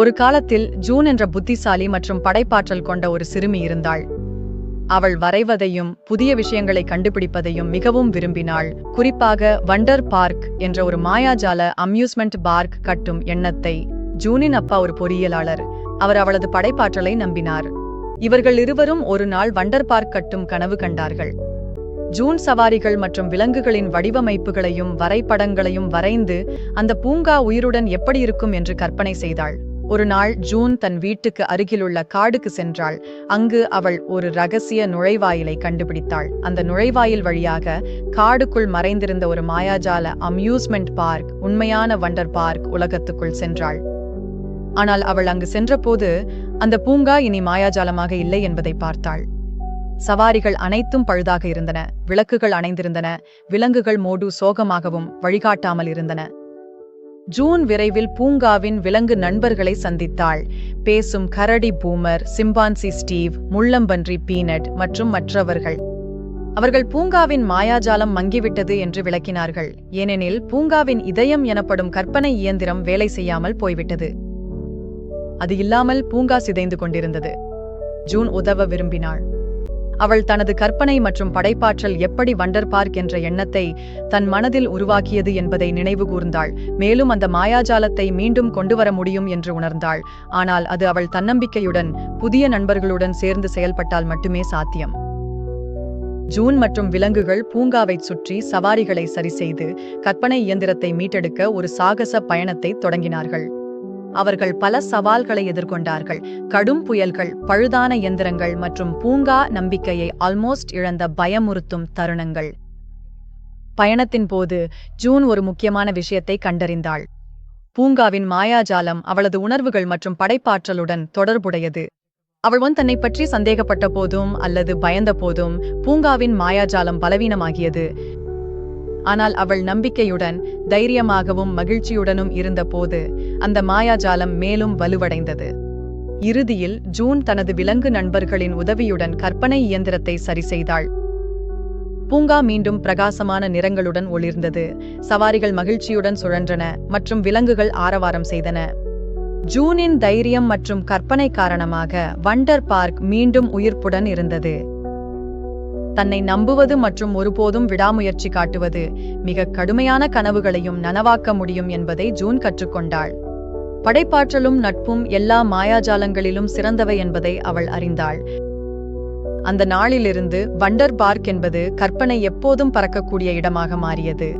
ஒரு காலத்தில் ஜூன் என்ற புத்திசாலி மற்றும் படைப்பாற்றல் கொண்ட ஒரு சிறுமி இருந்தாள். அவள் வரைவதையும் புதிய விஷயங்களை கண்டுபிடிப்பதையும் மிகவும் விரும்பினாள். குறிப்பாக வண்டர் பார்க் என்ற ஒரு மாயாஜால அம்யூஸ்மெண்ட் பார்க் கட்டும் எண்ணத்தை. ஜூனின் அப்பா ஒரு பொறியியலாளர். அவர் அவளது படைப்பாற்றலை நம்பினார். இவர்கள் இருவரும் ஒரு நாள் வண்டர் பார்க் கட்டும் கனவு கண்டார்கள். ஜூன் சவாரிகள் மற்றும் விலங்குகளின் வடிவமைப்புகளையும் வரைபடங்களையும் வரைந்து அந்த பூங்கா உயிருடன் எப்படி இருக்கும் என்று கற்பனை செய்தாள். ஒரு நாள் ஜூன் தன் வீட்டுக்கு அருகிலுள்ள காடுக்கு சென்றாள். அங்கு அவள் ஒரு ரகசிய நுழைவாயிலை கண்டுபிடித்தாள். அந்த நுழைவாயில் வழியாக காடுக்குள் மறைந்திருந்த ஒரு மாயாஜால அம்யூஸ்மெண்ட் பார்க், உண்மையான வண்டர் பார்க் உலகத்துக்குள் சென்றாள். ஆனால் அவள் அங்கு சென்றபோது அந்த பூங்கா இனி மாயாஜாலமாக இல்லை என்பதை பார்த்தாள். சவாரிகள் அனைத்தும் பழுதாக இருந்தன. விளக்குகள் அணைந்திருந்தன. விலங்குகள் மோடு சோகமாகவும் வழிகாட்டாமல் இருந்தன. ஜூன் விரைவில் பூங்காவின் விலங்கு நண்பர்களை சந்தித்தாள். பேசும் கரடி பூமர், சிம்பான்சி ஸ்டீவ், முள்ளம்பன்றி பீனட் மற்றும் மற்றவர்கள். அவர்கள் பூங்காவின் மாயாஜாலம் மங்கிவிட்டது என்று விளக்கினார்கள். ஏனெனில் பூங்காவின் இதயம் எனப்படும் கற்பனை இயந்திரம் வேலை செய்யாமல் போய்விட்டது. அது இல்லாமல் பூங்கா சிதைந்து கொண்டிருந்தது. ஜூன் உதவ விரும்பினாள். அவள் தனது கற்பனை மற்றும் படைப்பாற்றல் எப்படி வண்டர் பார்க் என்ற எண்ணத்தை தன் மனதில் உருவாக்கியது என்பதை நினைவு கூர்ந்தாள். மேலும் அந்த மாயாஜாலத்தை மீண்டும் கொண்டுவர முடியும் என்று உணர்ந்தாள். ஆனால் அது அவள் தன்னம்பிக்கையுடன் புதிய நண்பர்களுடன் சேர்ந்து செயல்பட்டால் மட்டுமே சாத்தியம். ஜூன் மற்றும் விலங்குகள் பூங்காவை சுற்றி சவாரிகளை சரிசெய்து கற்பனை இயந்திரத்தை மீட்டெடுக்க ஒரு சாகச பயணத்தை தொடங்கினார்கள். அவர்கள் பல சவால்களை எதிர்கொண்டார்கள். கடும் புயல்கள், பழுதான இயந்திரங்கள் மற்றும் பூங்கா நம்பிக்கையை ஆல்மோஸ்ட் இழந்த பயமுறுத்தும் தருணங்கள். பயணத்தின் போது ஜூன் ஒரு முக்கியமான விஷயத்தை கண்டறிந்தாள். பூங்காவின் மாயாஜாலம் அவளது உணர்வுகள் மற்றும் படைப்பாற்றலுடன் தொடர்புடையது. அவள் தன்னை பற்றி சந்தேகப்பட்ட போதும் அல்லது பயந்த போதும் பூங்காவின் மாயாஜாலம் பலவீனமாகியது. ஆனால் அவள் நம்பிக்கையுடன், தைரியமாகவும் மகிழ்ச்சியுடனும் இருந்தபோது அந்த மாயாஜாலம் மேலும் வலுவடைந்தது. இறுதியில் ஜூன் தனது விலங்கு நண்பர்களின் உதவியுடன் கற்பனை இயந்திரத்தை சரிசெய்தாள். பூங்கா மீண்டும் பிரகாசமான நிறங்களுடன் ஒளிர்ந்தது. சவாரிகள் மகிழ்ச்சியுடன் சுழன்றன மற்றும் விலங்குகள் ஆரவாரம் செய்தன. ஜூனின் தைரியம் மற்றும் கற்பனை காரணமாக வண்டர் பார்க் மீண்டும் உயிர்ப்புடன் இருந்தது. தன்னை நம்புவது மற்றும் ஒருபோதும் விடாமுயற்சி காட்டுவது மிக கடுமையான கனவுகளையும் நனவாக்க முடியும் என்பதை ஜூன் கற்றுக்கொண்டாள். படைப்பாற்றலும் நட்பும் எல்லா மாயாஜாலங்களிலும் சிறந்தவை என்பதை அவள் அறிந்தாள். அந்த நாளிலிருந்து வண்டர் பார்க் என்பது கற்பனை எப்போதும் பறக்கக்கூடிய இடமாக மாறியது.